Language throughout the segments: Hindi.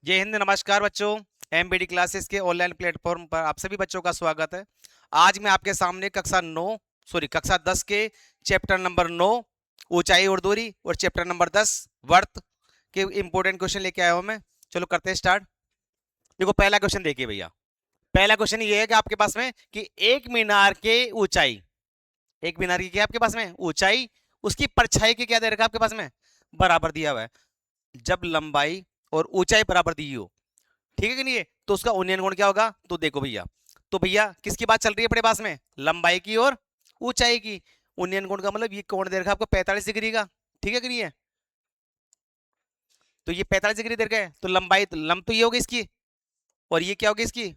जय हिंद, नमस्कार बच्चों। एमबीडी क्लासेस के ऑनलाइन प्लेटफॉर्म पर आप सभी बच्चों का स्वागत है। आज मैं आपके सामने कक्षा 10 के चैप्टर नंबर 9 ऊंचाई और दूरी और चैप्टर नंबर 10 वर्त के इंपॉर्टेंट क्वेश्चन लेके आया हूं मैं। चलो करते हैं स्टार्ट। देखो पहला क्वेश्चन देखिए भैया। पहला क्वेश्चन ये है कि आपके पास में कि एक मीनार की क्या आपके पास में ऊंचाई, उसकी परछाई की क्या दे रखा है आपके पास में, बराबर दिया हुआ है। जब लंबाई और ऊंचाई बराबर दी हो, ठीक है कि नहीं है, तो उसका उन्नयन कोण क्या होगा। तो देखो भैया, तो भैया किसकी बात चल रही है अपने पास में, लंबाई की और ऊंचाई की। उन्नयन कोण का मतलब ये कोण दे रखा है आपको 45 डिग्री का, ठीक है कि नहीं है। तो ये 45 डिग्री दे रखा है, तो लंबाई तो लंब तो ये होगी इसकी, और ये क्या होगी इसकी,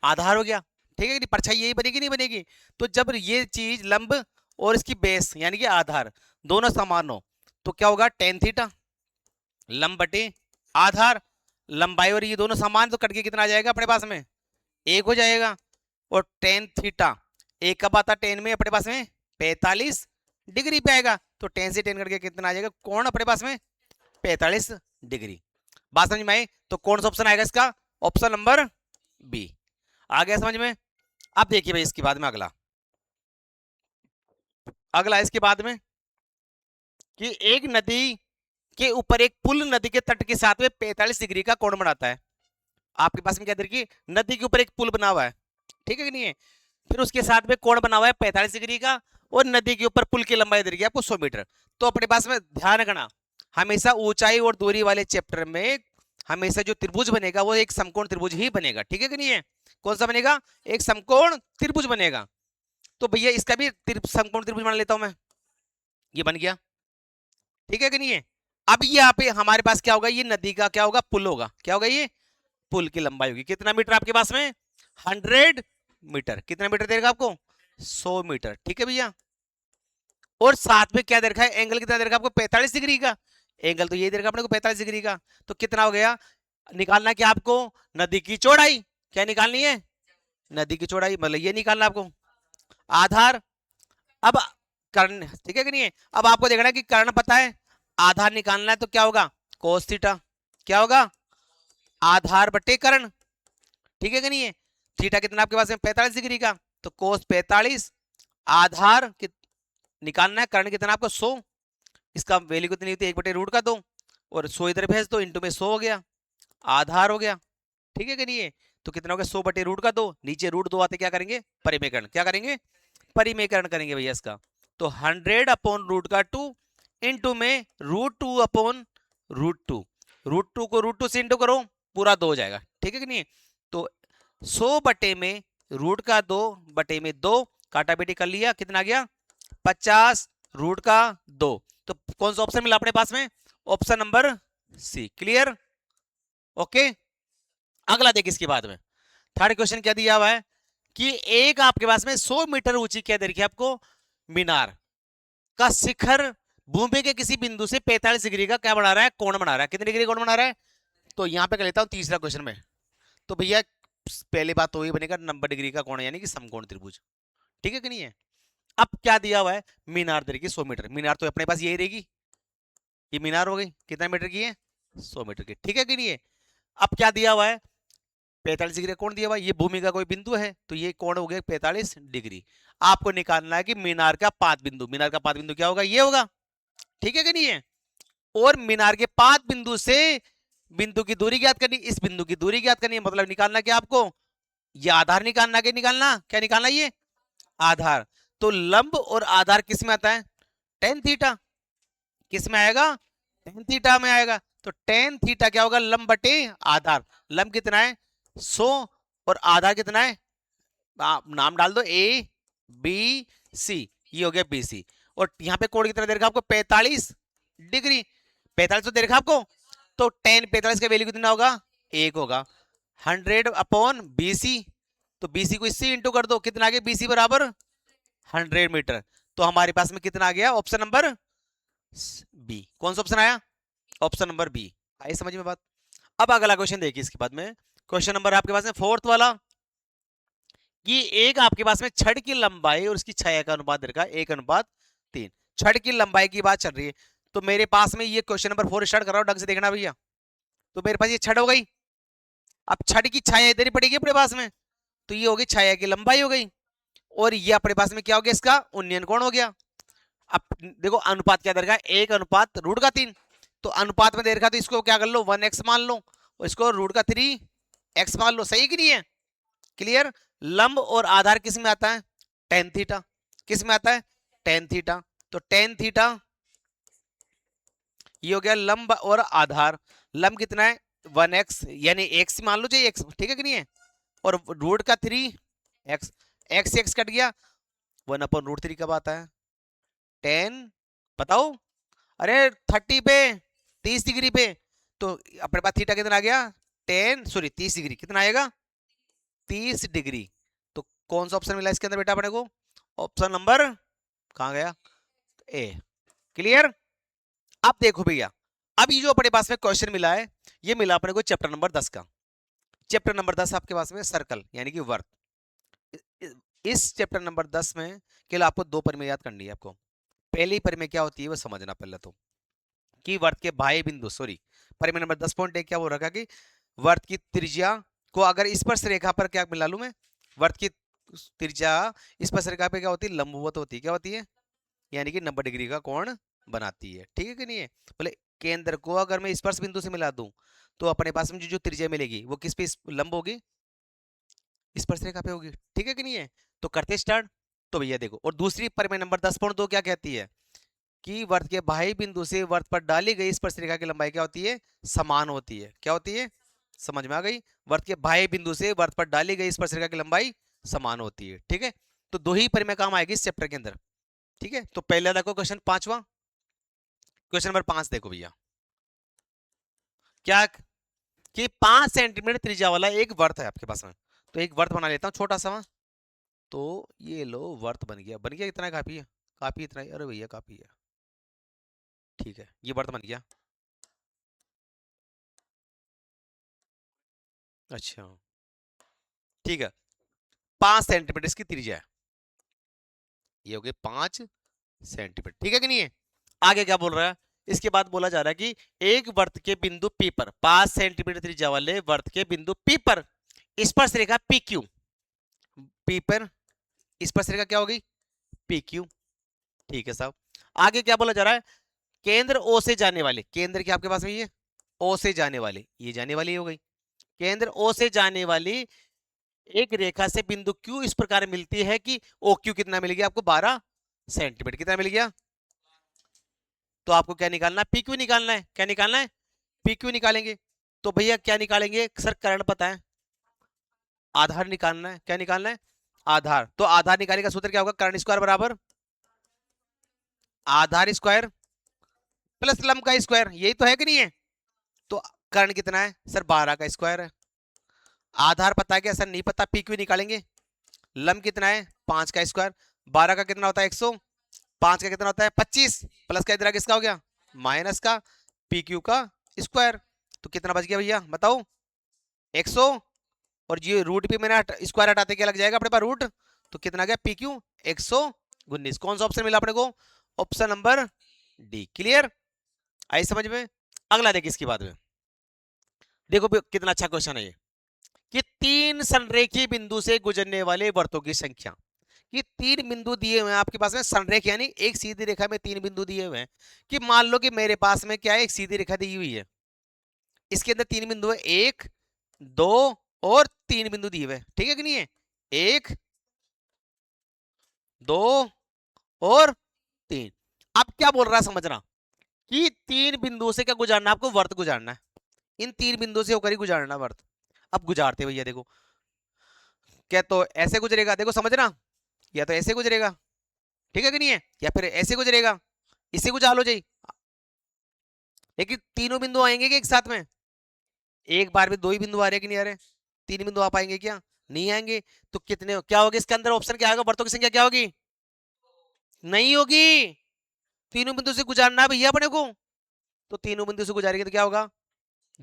आधार हो गया, ठीक है कि नहीं। परछाई यही बनेगी नहीं बनेगी। तो जब ये चीज लंब और इसकी बेस यानी कि आधार दोनों समान हो, तो क्या होगा, टेन थीटा लंब बटे आधार। लंबाई और ये दोनों समान, तो कट के कितना आ जाएगा अपने पास में, एक हो जाएगा। और टेन थीटा एक कब आता, टेन में अपने पास में 45 डिग्री पे आएगा। तो टेन से टेन करके कितना आ जाएगा, कौन अपने पास में 45 डिग्री। बात समझ में आई। तो कौन सा ऑप्शन आएगा इसका, ऑप्शन नंबर बी। आ गया समझ में। अब देखिए भाई इसके बाद में अगला अगला इसके बाद में कि एक नदी के ऊपर एक पुल नदी के तट के साथ में 45 डिग्री का कोण बनाता है। आपके पास में क्या देखिए, नदी के ऊपर एक पुल बना हुआ है, ठीक है कि नहीं है। फिर उसके साथ में कोण बना हुआ है 45 डिग्री का, और नदी के ऊपर पुल की लंबाई दे रही है आपको 100 मीटर। तो अपने पास में ध्यान रखना, हमेशा ऊंचाई और दूरी वाले चैप्टर में हमेशा जो त्रिभुज बनेगा वो एक समकोण त्रिभुज ही बनेगा, ठीक है कि नहीं है। कौन सा बनेगा, एक समकोण त्रिभुज बनेगा। तो भैया इसका भी समकोण त्रिभुज मान लेता हूं मैं, ये बन गया, ठीक है कि नहीं है। अब ये यहाँ पे हमारे पास क्या होगा, ये नदी का क्या होगा, पुल होगा। क्या होगा, ये पुल की लंबाई होगी कितना मीटर आपके पास में, 100 मीटर। कितना मीटर देगा आपको, 100 मीटर, ठीक है भैया। और साथ में क्या दे रखा है, एंगल कितना दे रखा है आपको, 45 डिग्री का। एंगल तो ये दे रखा अपने को 45 डिग्री का। तो कितना हो गया, निकालना क्या आपको, नदी की चौड़ाई। क्या निकालनी है, नदी की चौड़ाई, मतलब ये निकालना आपको आधार। अब कर्ण, ठीक है कि नहीं है। अब आपको देखना है कि कर्ण पता है, आधार निकालना है, तो क्या होगा, कोस थीटा। क्या होगा, आधार बटे कर्ण, ठीक है कि नहीं है। थीटा कितना आपके पास में 45 डिग्री का, तो कोस 45, आधार निकालना है, कर्ण कितना आपको 100। इसका वैल्यू कितनी होती है, 1/√2, और 100 इधर भेज दो, इंटू में 100 हो गया, आधार हो गया, ठीक है कि नहीं है। तो कितना हो गया, 100/√2, नीचे √2 आते क्या करेंगे, परिमेयकरण। क्या करेंगे, परिमेयकरण करेंगे भैया इसका। तो 100/√2 इंटू में √2/√2, √2 को √2 से इंटू करो, पूरा 2 हो जाएगा, ठीक है कि नहीं। तो 100 बटे में √2 बटे में 2, काटा बेटी कर लिया, कितना आ गया 50 √2। तो कौन सा ऑप्शन मिला अपने पास में, option number C. Clear, okay. अगला देख इसके बाद में थर्ड क्वेश्चन क्या दिया हुआ है कि एक आपके पास में 100 मीटर ऊंची क्या दे रखी है आपको, मीनार का शिखर भूमि के किसी बिंदु से 45 डिग्री का क्या बना रहा है, कोण बना रहा है। कितने डिग्री कोण बना रहा है, तो यहां पे कर लेता हूं तीसरा क्वेश्चन में। तो भैया पहले बात तो ये बनेगा 90 डिग्री का कोण यानी कि समकोण त्रिभुज, ठीक है कि नहीं है। अब क्या दिया हुआ है, मीनार दे रखी 100 मीटर। मीनार तो अपने पास यही रहेगी, ये मीनार हो गई, कितना मीटर की है, 100 मीटर की, ठीक है कि नहीं है। अब क्या दिया हुआ है, 45 डिग्री कोण दिया हुआ है, ये भूमि का कोई बिंदु है, तो ये कोण हो गया 45 डिग्री। आपको निकालना है कि मीनार का पाद बिंदु, मीनार का पाद बिंदु क्या होगा, ये होगा, ठीक है कि नहीं है। और मीनार के पाद बिंदु से बिंदु की दूरी ज्ञात करनी, इस बिंदु की दूरी ज्ञात करनी है, मतलब निकालना क्या आपको, ये आधार निकालना, क्या निकालना, क्या निकालना, ये आधार। तो लंब और आधार किस में आता है, टेन थीटा। किस में आएगा, टेन थीटा में आएगा। तो टेन थीटा क्या होगा, लंब बटे आधार। लंब कितना है 100, और आधार कितना है, नाम डाल दो ए बी सी, ये हो गया बी सी। और यहाँ पे कोण कितना दे रखा आपको 45 डिग्री, 45 तो दे रखा आपको। तो टेन 45 का वैल्यू कितना होगा, एक होगा, 100/BC। तो BC को इससे इंटू कर दो, कितना आ गया, BC बराबर 100 मीटर। तो हमारे पास में कितना आ गया, ऑप्शन नंबर बी। कौन सा ऑप्शन आया, ऑप्शन नंबर बी। आई समझ में बात। अब अगला क्वेश्चन देखिए इसके बाद में, क्वेश्चन नंबर आपके पास में फोर्थ वाला, कि एक आपके पास में छड़ की लंबाई और उसकी छाया का अनुपात दे रखा है 1:3। छड़ की लंबाई की बात चल रही है। तो मेरे पास में ये क्वेश्चन नंबर 4 स्टार्ट कर रहा हूं, ढंग से देखना भैया, तो मेरे पास ये छड़ हो गई। अब छड़ की छाया इधर ही पड़ेगी अपने पास में, तो ये होगी छाया की लंबाई हो गई, और ये अपने पास में क्या हो गया, इसका उन्नयन कोण हो गया। अब देखो अनुपात क्या दे रखा है, 1:√3। तो अनुपात में दे रखा, तो इसको क्या कर लो 1x मान लो, और इसको √3x मान लो। सही कि नहीं है? क्लियर। लंब और आधार किस में आता है, टेन थीटा। किस में आता है, टेन थीटा। तो टेन थीटा ये हो गया लंब और आधार। लंब कितना है 1x, यानी x मान लो चाहिए x, ठीक है कि नहीं है, और √3x, x से x कट गया, 1/√3 कब आता है, 10, बताओ, अरे 30 पे, 30 डिग्री पे, तो अपने पास थीटा कितना आ गया, 30 डिग्री, कितना आएगा 30 डिग्री। तो कौन सा ऑप्शन मिला इसके अंदर बेटा अपने को, ऑप्शन नंबर कहां गया, ए। क्लियर। अब देखो भैया, अब ये जो अपने पास में क्वेश्चन मिला है, ये मिला अपने को चैप्टर नंबर 10 का। चैप्टर नंबर 10 आपके पास में सर्कल यानी कि वर्त। इस चैप्टर नंबर 10 में केवल आपको दो परिमेय याद करनी है आपको। पहली परिमेय क्या होती है वो समझना पहले तो, कि वर्त के बाह्य बिंदु, सॉरी परिमेय नंबर 10.1 क्या बोल रखा कि वर्त की त्रिज्या को अगर स्पर्श रेखा पर, क्या मिला लूं मैं, वर्त की त्रिज्या स्पर्श रेखा पे क्या होती है, लंबवत होती है। क्या होती है, यानी कि 90 डिग्री का कोण बनाती है। ठीक है कि नहीं है? बोले केंद्र को अगर मैं स्पर्श बिंदु से मिला दूं, तो अपने पास में जो त्रिज्या मिलेगी वो किस पे लंब होगी, स्पर्श रेखा पे होगी। ठीक है कि नहीं है? तो करते स्टार्ट। तो भैया देखो, और दूसरी परिमेय नंबर 10.2 क्या कहती है, कि वर्त के बाह्य बिंदु से वर्त पर डाली गई स्पर्श रेखा की लंबाई क्या होती है, समान होती है। क्या होती है, समझ में आ गई, वर्त के बाह्य बिंदु से वर्त पर डाली गई स्पर्श रेखा की लंबाई समान होती है। ठीक है, तो दो ही परिमेय काम आएगी इस चैप्टर के अंदर। ठीक है, तो पहले देखो क्वेश्चन पांचवा, क्वेश्चन नंबर 5 देखो भैया, क्या कि 5 सेंटीमीटर त्रिज्या वाला एक वर्त है आपके पास में। तो एक वर्त बना लेता हूँ छोटा सा। तो ये लो वर्त बन गया, बन गया, इतना काफी है, काफी इतना ही, अरे भैया काफी है। ठीक है, ये वर्त बन गया। अच्छा, ठीक है, 5 सेंटीमीटर इसकी त्रिज्या है, ये हो गई 5 सेंटीमीटर। ठीक है कि नहीं है? आगे क्या बोल रहा है, इसके बाद बोला जा रहा है कि एक वर्त के बिंदु P पर, 5 सेंटीमीटर त्रिज्या वाले वर्त के बिंदु P पर स्पर्श रेखा PQ, P पर स्पर्श रेखा क्या होगी, PQ। ठीक है साहब। आगे क्या बोला जा रहा है, केंद्र O से जाने वाले, केंद्र क्या आपके पास में ये O से जाने वाले, ये जाने वाली हो गई, केंद्र O से जाने वाली एक रेखा से बिंदु Q इस प्रकार मिलती है कि OQ कितना मिल गया आपको, 12 सेंटीमीटर। कितना मिल गया, तो आपको क्या निकालना है, PQ निकालना है। क्या निकालना है, PQ निकालेंगे। तो भैया क्या निकालेंगे सर, कर्ण पता है, आधार निकालना है। क्या निकालना है, आधार। तो आधार निकालने का सूत्र क्या होगा, कर्ण स्क्वायर बराबर आधार स्क्वायर प्लस लंब का स्क्वायर, यही तो है कि नहीं है? तो कर्ण कितना है सर, 12 का स्क्वायर है। आधार पता है क्या सर, नहीं पता, PQ निकालेंगे। लंब कितना है, 5 का स्क्वायर, 12 का कितना होता है 100, 5 का कितना होता है 25, प्लस का इधर किसका हो गया, माइनस का, PQ का स्क्वायर। तो कितना बच गया भैया बताओ, 100, और ये रूट भी मैंने स्क्वायर हटाते क्या लग जाएगा अपने पास रूट, तो कितना गया PQ 119। कौन सा ऑप्शन मिला अपने को, ऑप्शन नंबर डी। क्लियर, आई समझ में? अगला देखिए इसके बाद में, देखो कितना अच्छा क्वेश्चन है ये, कि 3 संरेखीय बिंदु से गुजरने वाले वर्तों की संख्या। ये 3 बिंदु दिए हुए हैं आपके पास में, संरेख यानी एक सीधी रेखा में 3 बिंदु दिए हुए हैं। कि मान लो कि मेरे पास में क्या है, एक सीधी रेखा दी हुई है, इसके अंदर 3 बिंदु है, 1 2 और 3 बिंदु दिए हुए, ठीक है कि नहीं है, 1 2 और 3। अब क्या बोल रहा है समझना, कि 3 बिंदुओं से क्या गुजारना है आपको, वर्त गुजारना है, इन 3 बिंदुओं से होकर ही गुजारना वर्त। अब गुजारते भैया देखो, क्या तो ऐसे गुजरेगा, देखो समझना, या तो ऐसे गुजरेगा, ठीक है कि नहीं है, या फिर ऐसे गुजरेगा, इसे गुजार लो जी। लेकिन तीनों बिंदु आएंगे कि एक साथ में, एक बार में 2 ही बिंदु आ रहे कि नहीं आ रहे, 3 बिंदु आ पाएंगे क्या, नहीं आएंगे। तो कितने क्या होगा इसके अंदर, ऑप्शन क्या आएगा, वर्तों की संख्या क्या होगी, नहीं होगी, तीनों बिंदु से गुजारना है भैया अपने को, तो तीनों बिंदु से गुजारेंगे तो क्या होगा,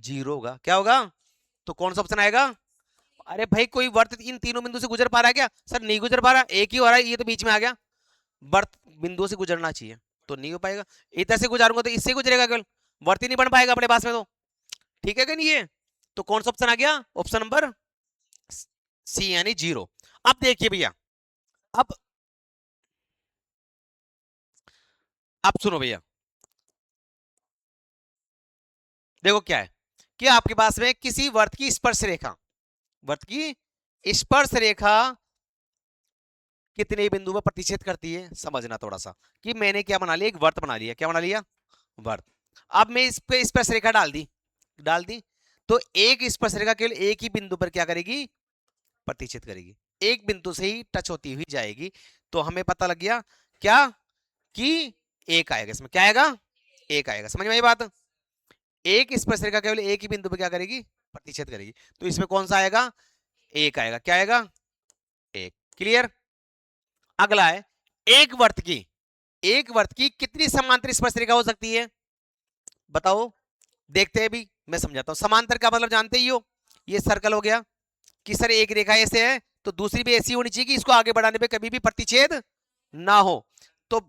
0 होगा। क्या होगा, तो कौन सा ऑप्शन आएगा, अरे भाई कोई वर्त इन तीनों बिंदु से गुजर पा रहा है क्या, सर नहीं गुजर पा रहा, एक ही हो रहा है, ये तो बीच में आ गया, वर्त बिंदु से गुजरना चाहिए, तो नहीं हो पाएगा। इधर से गुजारूंगा तो इससे गुजरेगा केवल, वर्त ही नहीं बन पाएगा अपने पास में। तो ठीक है कि नहीं? ये तो कौन सा ऑप्शन आ गया? ऑप्शन नंबर सी यानी 0। अब देखिए भैया, अब सुनो भैया, देखो क्या है कि आपके पास में किसी वर्त की स्पर्श रेखा, वर्त की स्पर्श रेखा कितने बिंदु पर प्रतिच्छेद करती है, समझना थोड़ा सा। कि मैंने क्या बना लिया, एक वर्त बना लिया। क्या बना लिया? वर्त। अब मैं इस पे स्पर्श रेखा डाल दी, तो एक स्पर्श रेखा केवल एक ही बिंदु पर क्या करेगी? प्रतिच्छेद करेगी, एक बिंदु से ही टच होती हुई जाएगी। तो हमें पता लग गया क्या कि एक आएगा इसमें। क्या आएगा? एक आएगा। समझ में आई बात? एक स्पर्श रेखा केवल एक ही बिंदु पर क्या करेगी? प्रतिच्छेद करेगी। तो इसमें कौन सा आएगा? एक आएगा। क्या आएगा? एक। क्लियर? अगला है, एक वर्त की कितनी समांतर स्पर्श रेखा हो सकती है? बताओ, देखते हैं भी। मैं समझाता हूं। समांतर का मतलब जानते ही हो, ये सर्कल हो गया कि सर एक रेखा ऐसे है तो दूसरी भी ऐसी होनी चाहिए कि इसको आगे बढ़ाने पे कभी भी प्रतिच्छेद ना हो। तो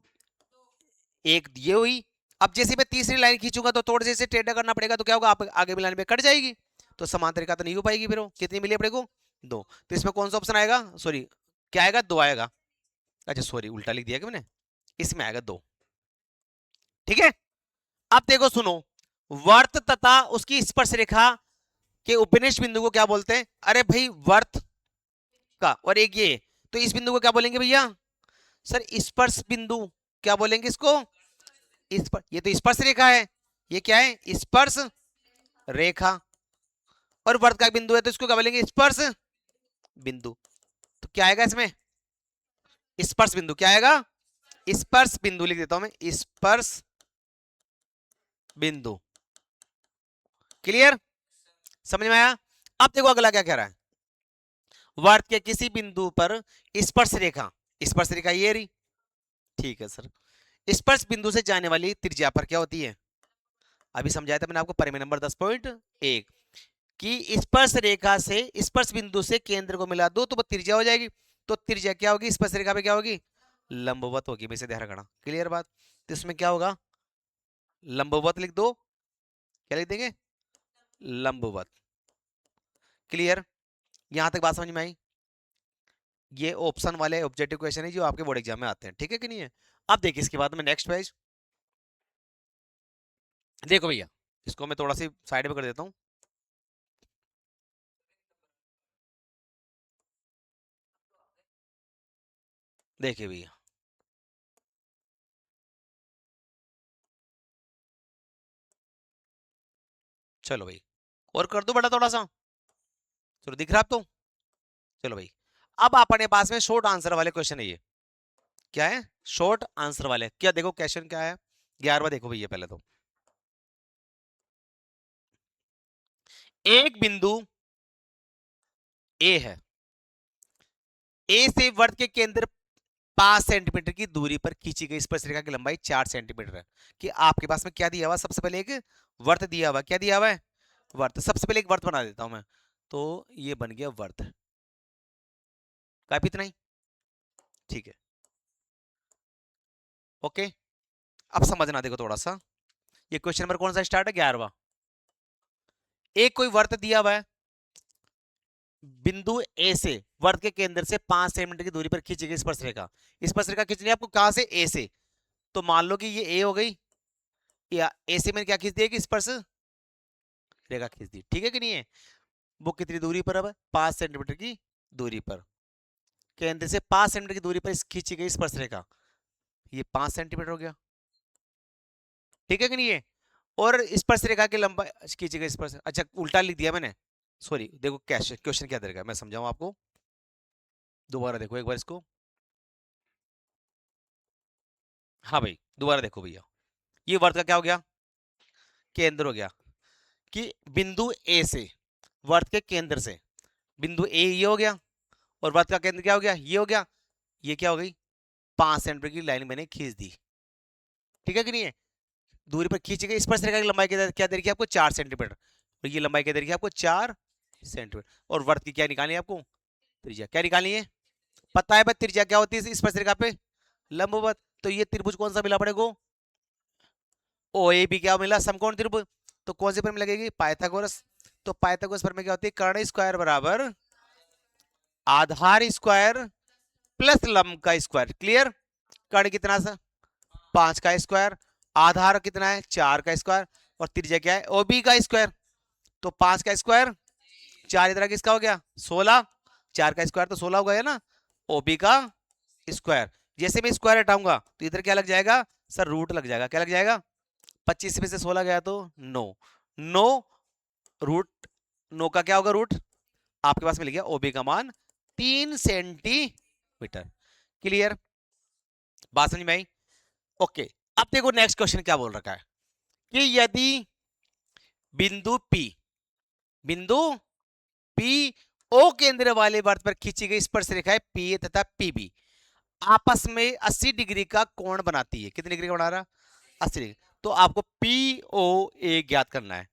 एक ये हुई। अब जैसे मैं तीसरी लाइन खींचूंगा तो थोड़े से टेढ़ा करना पड़ेगा, तो क्या होगा? आप आगे मिलाने पे कट जाएगी। तो समांतर रेखा तो नहीं हो पाएगी। फिर वो कितनी मिली अपने को? दो। तो इसमें कौन सा ऑप्शन आएगा? सॉरी, क्या आएगा? दो आएगा। अच्छा सॉरी, उल्टा लिख दिया क्या मैंने? इसमें आएगा दो। ठीक है। अब देखो सुनो, वर्त तथा उसकी स्पर्श रेखा के उपनिष्ठ बिंदु को क्या बोलते हैं? अरे भाई, वर्त का और एक ये, तो इस बिंदु को क्या बोलेंगे भैया? सर स्पर्श बिंदु। क्या बोलेंगे इसको? ये तो स्पर्श रेखा है। ये क्या है? स्पर्श रेखा। और वर्त का बिंदु है तो इसको क्या बोलेंगे? स्पर्श बिंदु। तो क्या आएगा इसमें? स्पर्श बिंदु। क्या आएगा? स्पर्श बिंदु लिख देता हूं मैं, स्पर्श बिंदु। क्लियर? समझ में आया? अब देखो अगला क्या कह रहा है। वर्त के किसी बिंदु पर स्पर्श रेखा, स्पर्श रेखा ये रही। ठीक है सर। स्पर्श बिंदु से जाने वाली त्रिज्या पर क्या होती है? अभी समझाया था मैंने आपको परिमेय नंबर 10.1 कि स्पर्श रेखा से, स्पर्श बिंदु से केंद्र को मिला दो तो वो त्रिज्या हो जाएगी। तो त्रिज्या क्या होगी? स्पर्श रेखा पे क्या होगी? लंबवत होगी। वैसे ध्यान रखना। क्लियर बात? तो इसमें क्या होगा? लंबवत लिख दो। क्या लिख देंगे? लंबवत। क्लियर? यहां तक बात समझ में आई? ये ऑप्शन वाले ऑब्जेक्टिव क्वेश्चन है जो आपके बोर्ड एग्जाम में आते हैं। ठीक है कि नहीं है? अब देखिए इसके बाद में नेक्स्ट पेज। देखो भैया, इसको मैं थोड़ा सी साइड में कर देता हूं। देखिए भैया, चलो भाई, और कर दो बड़ा थोड़ा सा। चलो, दिख रहा आपको? चलो भाई, अब अपने पास में शॉर्ट आंसर वाले क्वेश्चन है ये। क्या है? शॉर्ट आंसर वाले। क्या देखो क्वेश्चन क्या है? 11वां देखो भैया पहले तो। एक बिंदु ए है, ए से वर्त के केंद्र 5 सेंटीमीटर की दूरी पर खींची गई स्पर्श रेखा की लंबाई 4 सेंटीमीटर है। कि आपके पास में क्या दिया हुआ? सबसे पहले एक वर्त दिया हुआ। क्या दिया हुआ है? वर्त। सबसे पहले एक वर्त बना देता हूं मैं। तो ये बन गया वर्त। काफी इतना ही। ठीक है, ओके। अब समझना देखो थोड़ा सा। ये क्वेश्चन नंबर कौन सा स्टार्ट है? 11वां। एक कोई वर्त दिया हुआ है, बिंदु ए से वर्त के केंद्र से 5 सेंटीमीटर की दूरी पर खींची गई स्पर्श रेखा। स्पर्श रेखा खींचनी है आपको कहां से? ए से। तो मान लो कि ये ए हो गई, या ए से मैंने क्या खींच दिया? कि स्पर्श रेखा खींच दी। ठीक है कि नहीं है? वो कितनी दूरी पर? अब 5 सेंटीमीटर की दूरी पर, केंद्र से 5 सेंटीमीटर की दूरी पर खींची गई स्पर्श रेखा। ये 5 सेंटीमीटर हो गया। ठीक है कि नहीं है? और स्पर्श रेखा की लंबाई खींची गई स्पर्श, अच्छा उल्टा लिख दिया मैंने, सॉरी। देखो क्वेश्चन क्या देगा मैं समझाऊं आपको। दोबारा देखो एक बार इसको। हाँ भाई, दोबारा देखो भैया। ये वर्त का क्या हो गया? केंद्र हो गया। कि बिंदु ए से वर्त के केंद्र से, बिंदु ए ये हो गया, और वर्त का केंद्र क्या हो गया? ये हो गया। ये क्या हो गई? 5 सेंटीमीटर की लाइन मैंने खींच दी। ठीक है कि नहीं है? दूरी पर खींची गई स्पर्श रेखा की लंबाई क्या दे रखी है आपको? 4 सेंटीमीटर। और ये लंबाई क्या दे रखी है आपको? 4 सेंटीमीटर। और वर्त की क्या निकालनी है आपको? त्रिज्या। क्या निकालनी है? पता है भाई त्रिज्या क्या होती है स्पर्श रेखा पे? लंबवत। तो ये त्रिभुज कौन सा मिला अपने को? ओ ए बी क्या मिला? समकोण त्रिभुज। तो कौन सी प्रमेय लगेगी? पाइथागोरस। तो पाइथागोरस प्रमेय क्या होती है? कर्ण स्क्वायर बराबर आधार स्क्वायर प्लस लंब का स्क्वायर। क्लियर? कर्ण कितना सा? 5 का स्क्वायर, आधार कितना है? 4 का स्क्वायर, और त्रिज्या क्या है? ओबी का स्क्वायर। तो 5 का स्क्वायर, 4 इधर किसका हो गया? 16, 4 का स्क्वायर तो 16 हो गया ना, ओबी का स्क्वायर। जैसे मैं स्क्वायर हटाऊंगा तो इधर क्या लग जाएगा सर? रूट लग जाएगा। क्या लग जाएगा? 25 में से 16 गया तो 9, 9 रूट 9 का क्या होगा? रूट। आपके पास मिल गया ओबी का मान 3 सेंटीमीटर। क्लियर? बात समझ में आई? ओके, अब देखो नेक्स्ट क्वेश्चन क्या बोल रखा है कि यदि बिंदु बिंदु पी ओ केंद्र वाले वृत्त पर खींची गई स्पर्श रेखा है पी ए तथा पीबी आपस में 80 डिग्री का कोण बनाती है। कितनी डिग्री का बना रहा? 80 डिग्री। तो आपको पी ओ ए ज्ञात करना है।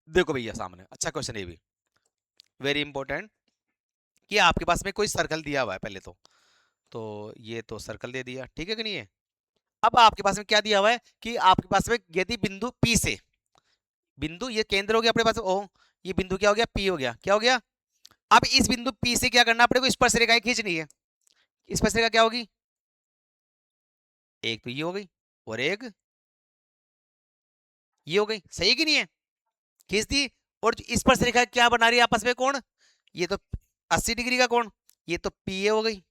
देखो भैया सामने अच्छा क्वेश्चन है, भी वेरी इंपॉर्टेंट, कि आपके पास में कोई सर्कल दिया हुआ है पहले तो ये तो सर्कल दे दिया, ठीक है कि नहीं है? अब आपके पास में क्या दिया हुआ है कि आपके पास में यदि बिंदु पी से, बिंदु ये केंद्र हो गया अपने पास ओ, ये बिंदु क्या हो गया? पी हो गया। क्या हो गया? अब इस बिंदु पी से क्या करना? अपने को स्पर्श रेखाएं खींचनी है। स्पर्श रेखा क्या होगी? एक तो ये हो गई और एक ये हो गई, सही कि नहीं है? खींच दी। और स्पर्श रेखा क्या बना रही है आपस में? कोण। ये तो 80 डिग्री का कोण, ये तो पी ए हो गई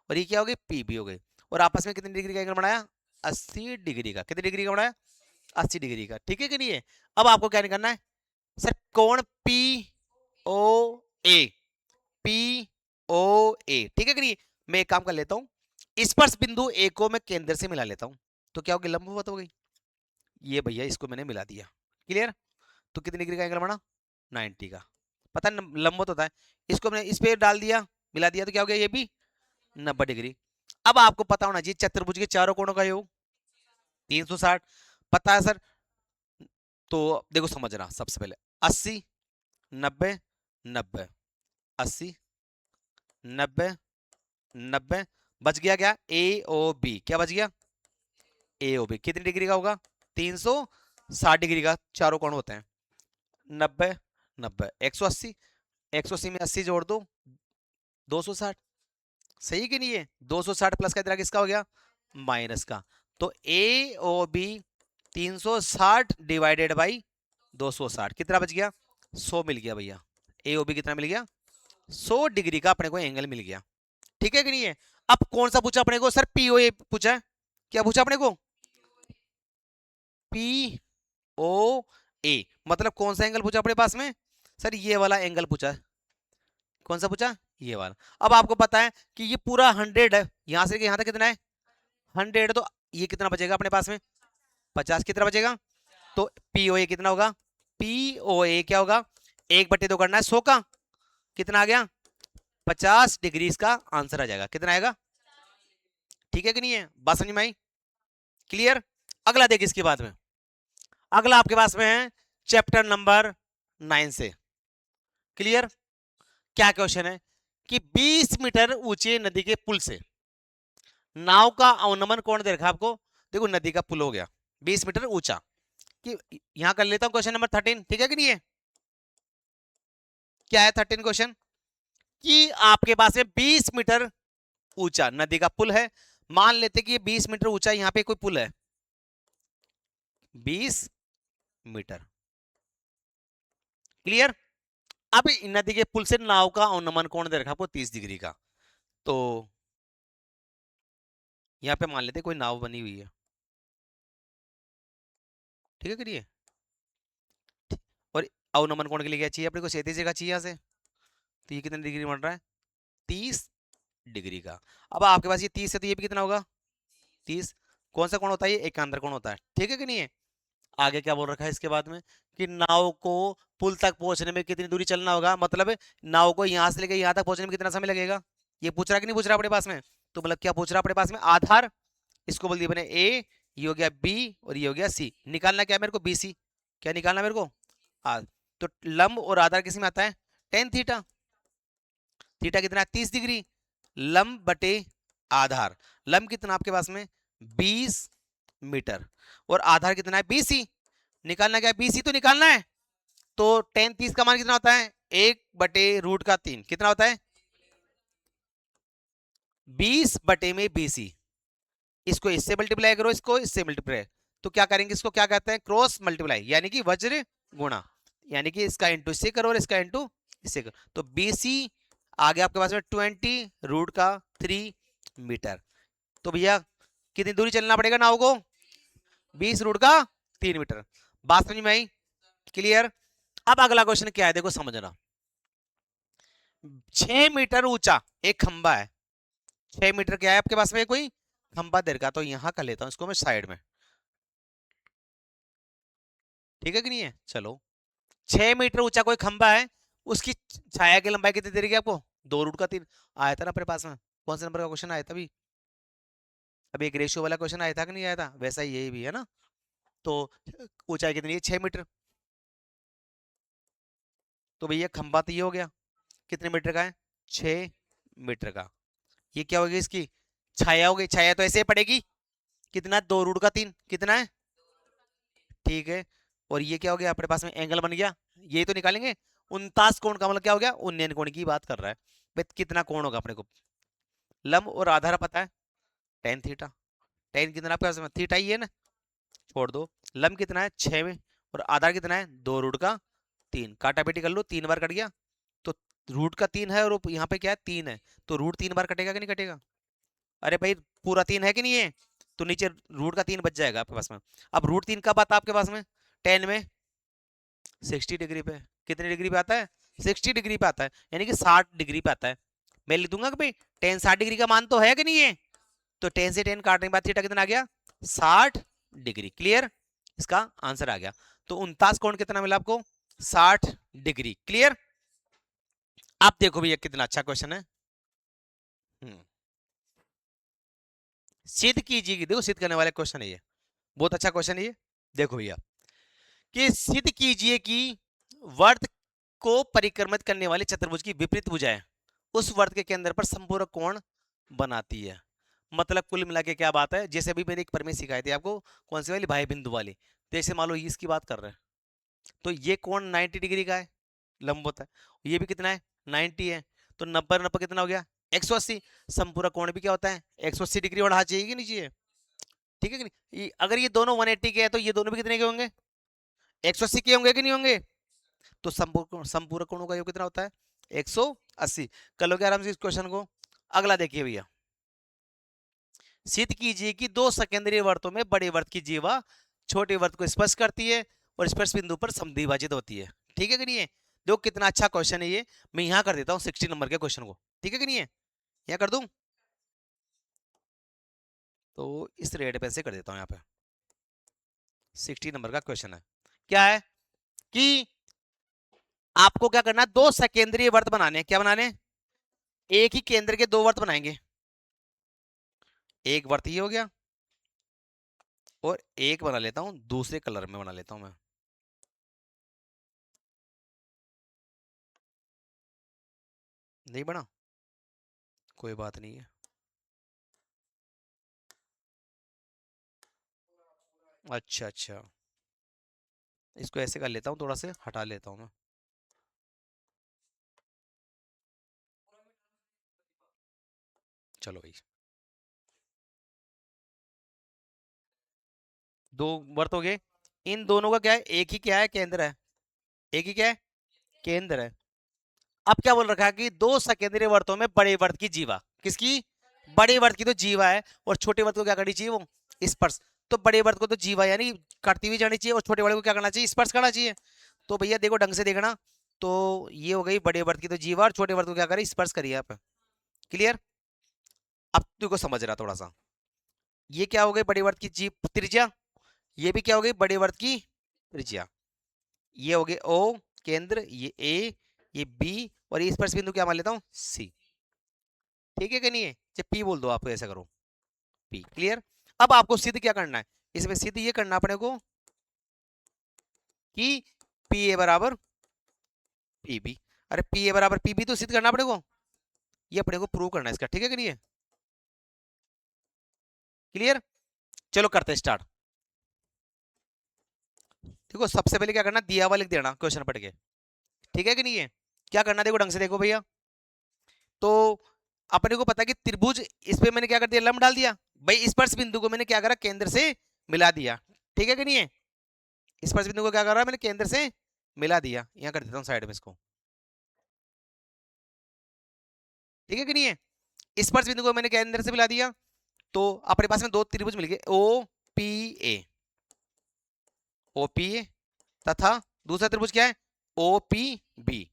और ये क्या हो गई? पी बी हो गई। और आपस में कितनी डिग्री का एंगल बनाया? 80 डिग्री का। कितनी डिग्री का बनाया? 80 डिग्री का। ठीक है कि नहीं है? अब आपको क्या निकालना है सर? कोण पी ओ ए, पी ओ ए, ठीक है कि नहीं? मैं एक काम कर लेता हूं, स्पर्श बिंदु ए को मैं केंद्र से मिला लेता हूं, तो क्या होगी? लंबवत हो गई। ये भैया इसको मैंने मिला दिया। क्लियर? तो कितनी डिग्री का एंगल बना? 90 का। पता है लंबवत होता है। इसको मैंने इस पे डाल दिया, मिला दिया, तो क्या हो गया? ये भी 90 डिग्री। अब आपको पता होना चाहिए चतुर्भुज के चारों कोणों का योग 360। पता है सर? तो देखो समझना, सबसे पहले 80 90 90, 80 90 90, बच गया क्या? ए ओ बी। क्या बच गया? ए ओ बी कितनी डिग्री का होगा? 360 डिग्री का चारों कोण होते हैं। 90 90 180, 180 में 80 जोड़ दो 260। सही कि नहीं है? 260 प्लस का इधर किसका हो गया? माइनस का। तो ए ओ बी 360 डिवाइडेड बाई 260 कितना बच गया? 100 मिल गया भैया। ए ओ बी कितना मिल गया? 100 डिग्री का अपने को एंगल मिल गया। ठीक है कि नहीं है? अब कौन सा पूछा अपने को सर? पी ओ ए पूछा है। क्या पूछा अपने को? पी ओ ए, मतलब कौन सा एंगल पूछा अपने पास में? सर ये वाला एंगल पूछा है। कौन सा पूछा? ये वाला। अब आपको पता है कि ये पूरा 100 है, यहां से यहां तक कितना है? 100। तो ये कितना बचेगा अपने पास में? 50। कितना बचेगा? तो पी ओ ए कितना होगा? पी ओ ए क्या होगा? 1/2 करना है 100 का, कितना आ गया? 50 डिग्री इसका आंसर आ जाएगा। कितना आएगा? ठीक है कि नहीं है? बात समझ में आई? क्लियर? अगला देखिए इसके बाद में, अगला आपके पास में है चैप्टर नंबर 9 से। क्लियर? क्या क्वेश्चन है कि 20 मीटर ऊंचे नदी के पुल से नाव का अवनमन कोण दे रखा आपको। देखो नदी का पुल हो गया 20 मीटर ऊंचा, कि यहां कर लेता हूं क्वेश्चन नंबर 13। ठीक है कि नहीं है? क्या है 13 क्वेश्चन? कि आपके पास में 20 मीटर ऊंचा नदी का पुल है। मान लेते कि ये 20 मीटर ऊंचा यहां पे कोई पुल है 20 मीटर। क्लियर? अब नदी के पुल से नाव का अवनमन कोण दे रखा आपको 30 डिग्री का। तो यहां पे मान लेते कोई नाव बनी हुई है। ठीक है कि नहीं है? और अवनमन कोण के लिए क्या चाहिए अपने को? 37 जगह चाहिए यहां से। तो ये कितने डिग्री बन रहा है? 30 डिग्री का। अब आपके पास ये 30 है तो ये भी कितना होगा? 30। कौन सा कोण होता है? ये एकांतर कोण होता है। ठीक है कि नहीं है? आगे क्या बोल रखा है इसके बाद में कि नाव को पुल तक पहुंचने में कितनी दूरी चलना होगा, मतलब नाव को यहां से लेकर यहां तक पहुंचने में कितना समय लगेगा? ये पूछ रहा कि नहीं पूछ रहा अपने पास में? तो मतलब क्या पूछ रहा अपने पास में? आधार, इसको बोल दिया मैंने ए, ये हो गया बी और ये हो गया सी। निकालना क्या मेरे को? B C. क्या निकालना मेरे को? तो लंब और आधार किस में आता है? Tan theta. थीटा कितना है? 30 डिग्री। लंब बटे आधार, लंब कितना आपके पास में? 20 मीटर, और आधार कितना है? 20 ही। निकालना क्या है, BC तो निकालना है। तो टेन 30 का मान कितना होता है, 1/√3 कितना होता है, 20/BC। इसको इससे मल्टीप्लाई करो, इसको इससे मल्टीप्लाई, तो क्या करेंगे, इसको क्या कहते हैं, क्रॉस मल्टीप्लाई, यानी कि वज्र गुणा, यानी कि इसका इंटू इससे करो और इसका इंटू इससे करो, तो BC आ गया आपके पास में 20√3 मीटर। तो भैया कितनी दूरी चलना पड़ेगा नाव को, 20√3 मीटर। बात समझ में आई, क्लियर। अब अगला क्वेश्चन क्या है, देखो समझना। 6 मीटर ऊंचा एक खंबा है, 6 मीटर क्या है आपके पास में, कोई खंबा दे रखा, तो यहां कर लेता हूं इसको मैं साइड में, ठीक है कि नहीं है। चलो 6 मीटर ऊंचा कोई खंबा है, उसकी छाया की लंबाई कितनी दे रही है आपको, 2√3 आया था ना अपने पास में, कौन से नंबर का क्वेश्चन आया था अभी, अभी एक रेशियो वाला क्वेश्चन आया था कि नहीं आया था, वैसा ही यही भी है ना। तो ऊंचाई कितनी है, 6 मीटर। तो भैया खंबा तो ये हो गया, कितने मीटर का है, 6 मीटर का। ये क्या होगी, इसकी छाया होगी, छाया तो ऐसे ही पड़ेगी, कितना, 2√3 कितना है, ठीक है। और ये क्या हो गया अपने पास में, एंगल बन गया, ये तो निकालेंगे। 49 कोण का मतलब क्या हो गया, उन्नयन कोण की बात कर रहा है भाई, कितना कोण होगा अपने को, लंब और आधार पता है, टेन थीटा, टेन कितना आपके पास में, थीटा ही है ना, छोड़ दो। लंब कितना है, 6 में, और आधार कितना है, 2√3, काटा बेटी कर लो, 3 बार कट गया, तो √3 है और यहाँ पे क्या है, 3 है, तो √3 बार कटेगा कि नहीं कटेगा, अरे भाई पूरा 3 है कि नहीं है, तो नीचे √3 बच जाएगा आपके पास में। अब √3 कब आता है आपके पास में, 10 में, 60 डिग्री पे, कितनी डिग्री पे आता है, 60 डिग्री पे आता है, यानी कि 60 डिग्री पे आता है। मैं लिख दूंगा कि भाई 10 60 डिग्री का मान तो है कि नहीं है, तो 10 से 10 काटने के बाद थीटा कितना आ गया, 60 डिग्री, क्लियर। इसका आंसर आ गया। तो 49 कोण कितना मिला आपको, 60 डिग्री, क्लियर। आप देखो भैया कितना अच्छा क्वेश्चन है। सिद्ध कीजिए, देखो सिद्ध करने वाले क्वेश्चन है ये, बहुत अच्छा क्वेश्चन है ये। देखो भैया कि सिद्ध कीजिए कि वर्त को परिक्रमित करने वाली चतुर्भुज की विपरीत भुजाएं उस वर्त के केंद्र पर संपूर्ण कोण बनाती है। मतलब कुल मिला के क्या बात है, जैसे अभी मैंने एक प्रमेय सिखाई थी आपको, कौन सी वाली, भाई बिंदु वाली। जैसे मान लो ये इसकी बात कर रहे हैं, तो ये कोण 90 डिग्री का है, लंब होता है, ये भी कितना है, 90 है, तो 90 90 कितना हो गया, 180। संपूर्ण कोण भी क्या होता है, 180 डिग्री बढ़ा चाहिए कि नहीं चाहिए, ठीक है कि नहीं। अगर ये दोनों 180 के हैं तो ये दोनों भी कितने के होंगे, 180 के होंगे कि नहीं होंगे। तो संपूर्ण कोणों का योग कितना होता है, 180। कर लोगे आराम से इस क्वेश्चन को। अगला देखिए भैया, सिद्ध कीजिए कि दो सकेंद्रीय वर्तों में बड़े वर्त की जीवा छोटे वर्त को स्पर्श करती है और स्पर्श बिंदु पर समद्विभाजित होती है, ठीक है कि नहीं है। देखो कितना अच्छा क्वेश्चन है ये, मैं यहां कर देता हूँ 60 नंबर के क्वेश्चन को, ठीक है कि नहीं है, यहाँ कर दूं, तो इस रेट पे से कर देता हूँ यहाँ पे। 60 नंबर का क्वेश्चन है, क्या है कि आपको क्या करना है, दो सकेंद्रीय वर्त बनाने हैं, क्या बनाने हैं, एक ही केंद्र के दो वर्त बनाएंगे, एक वर्त ये हो गया, और एक बना लेता हूं दूसरे कलर में बना लेता हूं मैं, नहीं बना, कोई बात नहीं है। अच्छा अच्छा, इसको ऐसे कर लेता हूँ, थोड़ा से हटा लेता हूँ मैं। चलो भाई, दो वर्त हो गए, इन दोनों का क्या है, एक ही क्या है, केंद्र है, एक ही क्या है, केंद्र है। अब क्या बोल रखा है कि दो सकेंद्रीय वर्तों में बड़े वर्त की जीवा, किसकी, बड़े वर्त की तो जीवा है, और छोटे वर्त को क्या करनी चाहिए, वो स्पर्श। तो बड़े वर्त को तो जीवा यानी काटती हुई जानी चाहिए, और छोटे वाले को क्या करना चाहिए, स्पर्श करना चाहिए। तो भैया देखो ढंग से देखना, तो ये हो गई बड़े वर्त की तो जीवा, और छोटे वर्त को क्या करें, स्पर्श करिए आप, क्लियर। अब तुमको समझ रहा थोड़ा सा, ये क्या हो गई बड़े वर्त की जीव त्रिज्या, ये भी क्या हो गई बड़े वर्त की त्रिज्या, ये हो गए ओ केंद्र, ये ए, ये बी, और ये स्पर्श बिंदु क्या मान लेता हूँ, सी, ठीक है कि नहीं है। जब पी बोल दो आपको, ऐसा करो, पी, क्लियर। अब आपको सिद्ध क्या करना है, इसमें सिद्ध ये करना अपने को कि पी ए बराबर पी बी, अरे पी ए बराबर पी बी तो सिद्ध करना अपने को, ये अपने को प्रूव करना है इसका, ठीक है कि नहीं है, क्लियर। चलो करते हैं स्टार्ट। देखो सबसे पहले क्या करना, दिया हुआ लिख देना क्वेश्चन पढ़ के, ठीक है कि नहीं है? क्या करना देखो ढंग से देखो भैया। तो अपने को पता है कि त्रिभुज, इस पे मैंने क्या कर दिया, लंब डाल दिया भाई। स्पर्श बिंदु को मैंने क्या करा, केंद्र से मिला दिया, ठीक है कि नहीं है? स्पर्श बिंदु को क्या कर रहा मैंने, केंद्र से मिला दिया। यहाँ कर देता हूँ साइड में इसको, ठीक है कि नहीं है? स्पर्श बिंदु को मैंने केंद्र से मिला दिया, तो अपने पास में दो त्रिभुज मिल गए, O P A, O P A, तथा दूसरा त्रिभुज क्या है, ओ पी बी।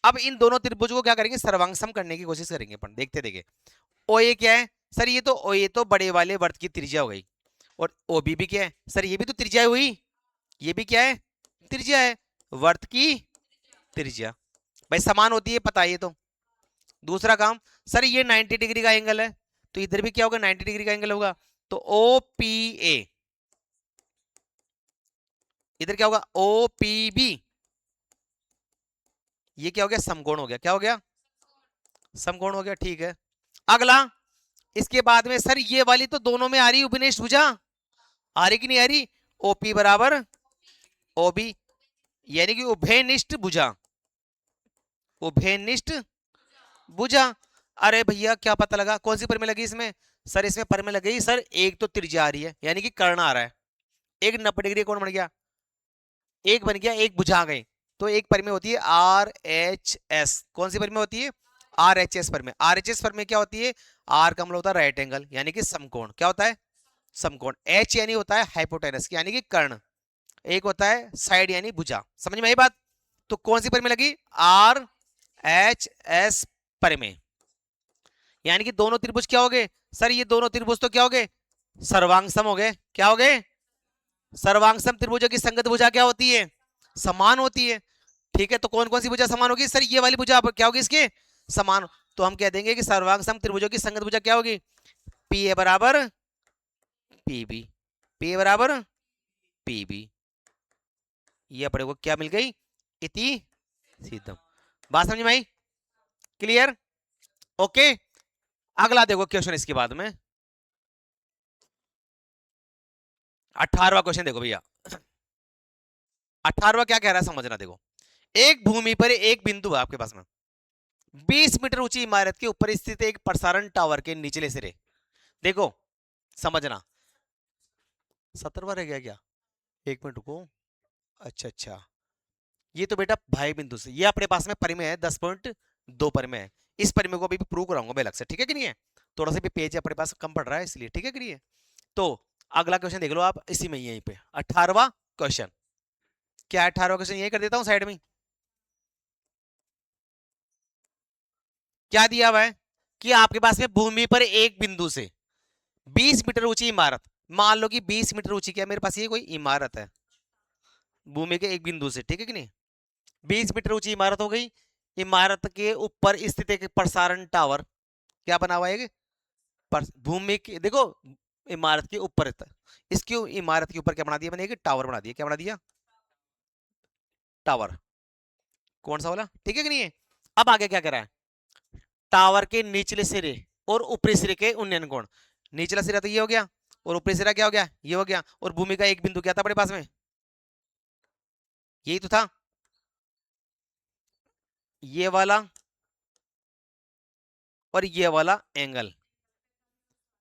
अब इन दोनों त्रिभुज को क्या करेंगे, सर्वांगसम करने की कोशिश करेंगे अपन, देखते देखे। ओ ए क्या है सर, ये तो ओ ए तो बड़े वाले वर्त की त्रिज्या हो गई, और ओ बी भी क्या है सर, ये भी तो त्रिज्या हुई, ये भी क्या है, त्रिज्या है, वर्त की त्रिज्या भाई समान होती है, पता है ये तो। दूसरा काम सर, ये 90 डिग्री का एंगल है, तो इधर भी क्या होगा, 90 डिग्री का एंगल होगा, तो ओ पी ए, इधर क्या होगा, ओ पी बी, ये क्या हो गया, समकोण हो गया। क्या हो गया, समकोण हो गया, ठीक है। अगला, इसके बाद में सर ये वाली तो दोनों में आ रही, उपनिष्ठ भुजा आ रही कि नहीं आ रही, ओपी बराबर ओबी, यानी कि उभयनिष्ठ भुजा, उभयनिष्ठ भुजा। अरे भैया क्या पता लगा, कौन सी परिमेय लगी इसमें, सर इसमें परिमेय लगी सर, एक तो त्रिज्या आ रही है यानी कि कर्ण आ रहा है, एक 90 डिग्री कोण बन गया, एक बन गया, एक भुजा आ गई, तो एक परिमेय होती है आर एच एस। कौन सी परिमेय होती है, आर एच एस परिमेय। आर एच एस परिमेय क्या होती है, आर का मतलब होता है राइट एंगल यानी कि समकोण, क्या होता है, समकोण। एच यानी होता है हाइपोटेनस यानी कि कर्ण, एक होता है साइड यानी भुजा। समझ में आई बात? तो कौन सी परिमेय लगी, आर एच एस परिमेय, यानी कि दोनों त्रिभुज क्या हो गए सर, ये दोनों त्रिभुज तो क्या हो गए, सर्वांगसम हो गए। क्या हो गए, सर्वांगसम त्रिभुजों की संगत भुजा क्या होती है, समान होती है, ठीक है। तो कौन कौन सी भुजा समान होगी सर, ये वाली भुजा क्या होगी इसके समान, तो हम कह देंगे कि सर्वांगसम त्रिभुजों की संगत भुजा क्या होगी, पी ए बराबर पी बी, पी ए बराबर पी बी, ये अपने को क्या मिल गई, इति सिद्धम। बात समझ में आई, क्लियर, ओके। अगला देखो क्वेश्चन इसके बाद में, 18वां क्वेश्चन देखो भैया। 18वां क्या कह रहा है समझना, देखो एक भूमि पर एक बिंदु है आपके पास में, 20 मीटर ऊंची इमारत के ऊपर स्थित एक प्रसारण टावर के निचले सिरे, देखो समझना, 17वां रह गया क्या, एक मिनट रुको, अच्छा अच्छा, ये तो बेटा भाई बिंदु से, ये अपने पास में परिमेय है 10.2 परिमेय है, इस परिमेय को अभी भी प्रूव कराऊंगा मैं अलग से, ठीक है कि नहीं है? थोड़ा सा भी पेज अपने पास कम पड़ रहा है इसलिए, ठीक है कि नहीं है? तो अगला क्वेश्चन देख लो आप इसी में, यहीं पे 18वां क्वेश्चन, क्या 18वां क्वेश्चन यही कर देता हूं साइड में, क्या दिया हुआ है कि आपके पास में भूमि पर एक बिंदु से 20 मीटर ऊंची इमारत, मान लो कि 20 मीटर ऊंची क्या मेरे पास ये कोई इमारत है भूमि के एक बिंदु से, ठीक है कि नहीं, 20 मीटर ऊंची इमारत हो गई, इमारत के ऊपर स्थित एक प्रसारण टावर, क्या बना हुआ है, भूमि के देखो, इमारत के ऊपर, इसकी इमारत के ऊपर क्या बना दिया मैंने, एक टावर बना दिया, क्या बना दिया, टावर, कौन सा वाला, ठीक है कि नहीं है? अब आगे क्या कह रहा है, टावर के निचले सिरे और ऊपरी सिरे के उन्नयन कोण, निचला सिरा तो ये हो गया, और ऊपरी सिरा क्या हो गया, ये हो गया, और भूमि का एक बिंदु क्या था अपने पास में, यही तो था, ये वाला और ये वाला एंगल,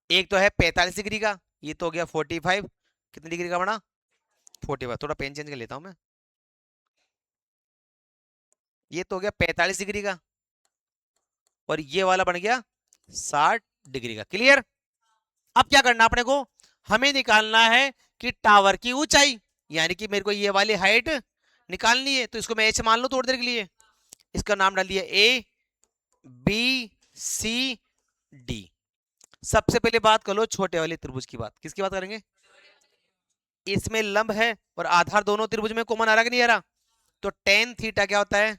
एक तो है 45 डिग्री का, ये तो हो गया 45, कितनी डिग्री का बना, 45, थोड़ा पेन चेंज कर लेता हूं मैं, ये तो हो गया 45 डिग्री का, और ये वाला बन गया 60 डिग्री का। क्लियर? अब क्या करना अपने को, हमें निकालना है कि टावर की ऊंचाई, यानी कि मेरे को ये वाली हाइट निकालनी है, तो इसको मैं एच मान लो थोड़ी देर के लिए, इसका नाम डाल दिया ए बी सी डी। सबसे पहले बात कर लो छोटे वाले त्रिभुज की बात, किसकी बात करेंगे, इसमें लंब है और आधार दोनों त्रिभुज में कॉमन आ रहा कि नहीं आ रहा, तो टेन थीटा क्या होता है,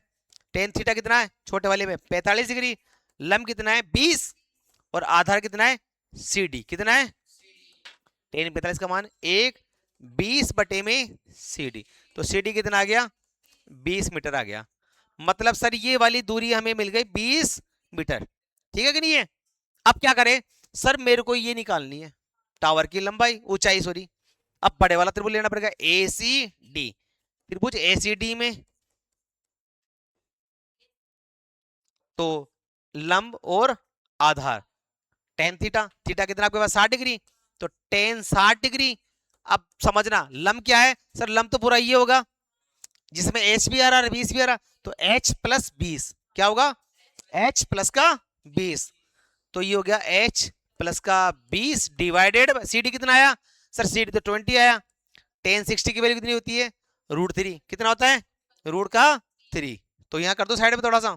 टेन थीटा कितना है छोटे वाले में 45 डिग्री, लंब कितना है 20, और आधार कितना है सी डी, कितना है टेन 45 का मान 1, 20 बटे में सी डी, तो सी डी कितना आ गया 20 मीटर आ गया, मतलब सर ये वाली दूरी हमें मिल गई 20 मीटर, ठीक है कि नहीं है? अब क्या करें सर, मेरे को ये निकालनी है टावर की लंबाई, ऊंचाई सॉरी, अब बड़े वाला त्रिभुज लेना पड़ेगा ए सी डी। त्रिभुज ए सी डी में तो लंब और आधार टेन थीटा, थीटा कितना आपके पास 60 डिग्री, तो टेन 60 डिग्री। अब समझना लंब क्या है सर, लंब तो पूरा ये होगा जिसमें एच भी आ रहा है बीस भी आ रहा, तो एच प्लस 20 क्या होगा, एच प्लस का 20, तो ये हो गया एच प्लस का 20 डिवाइडेड सी डी कितना आया सर, सी डी तो 20 आया। टेन 60 की वैल्यू कितनी होती है, √3 कितना होता है, रूट का 3, तो यहाँ कर दो साइड में थोड़ा सा,